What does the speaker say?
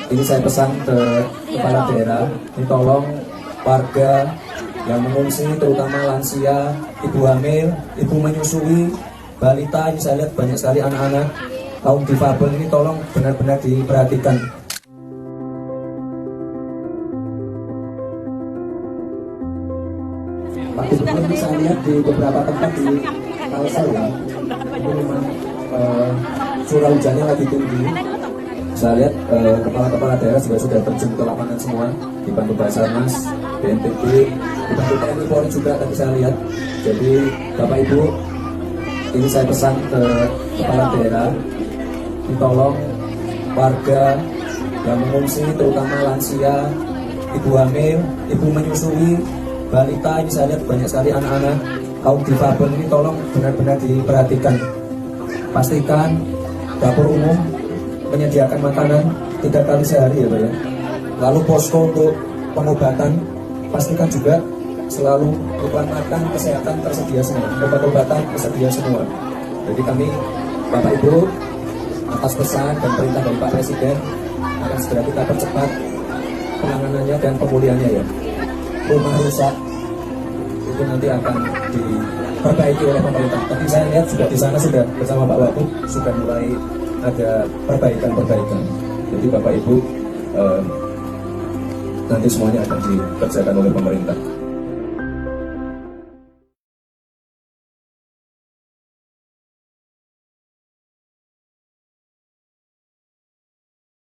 Ini saya pesan ke kepala daerah, ini tolong warga yang mengungsi, terutama lansia, ibu hamil, ibu menyusui, balita, ini saya lihat banyak sekali anak-anak, kaum difabel ini tolong benar-benar diperhatikan. Pak Gubernur ini saya lihat di beberapa tempat di Kalsel ya, ini memang curah hujannya lagi tinggi. Saya lihat kepala-kepala daerah juga sudah terjun ke lapangan semua, dibantu Basarnas, BNPB, dibantu TNI Polri juga tadi saya lihat. Jadi Bapak Ibu, ini saya pesan ke kepala daerah, ini tolong warga yang mengungsi, terutama lansia, ibu hamil, ibu menyusui, balita, ini saya lihat banyak sekali anak-anak, kaum difabel ini tolong benar-benar diperhatikan. Pastikan dapur umum menyediakan makanan 3 kali sehari ya Pak ya. Lalu posko untuk pengobatan, pastikan juga selalu kebutuhan makan, kesehatan tersedia semua, obat-obatan tersedia semua. Jadi kami Bapak Ibu atas pesan dan perintah dari Pak Presiden akan segera kita percepat penanganannya dan pemulihannya ya. Rumah rusak itu nanti akan diperbaiki oleh pemerintah. Tapi saya lihat sudah di sana sudah bersama Pak Wagub sudah mulai ada perbaikan. Jadi Bapak Ibu nanti semuanya akan dikerjakan oleh pemerintah.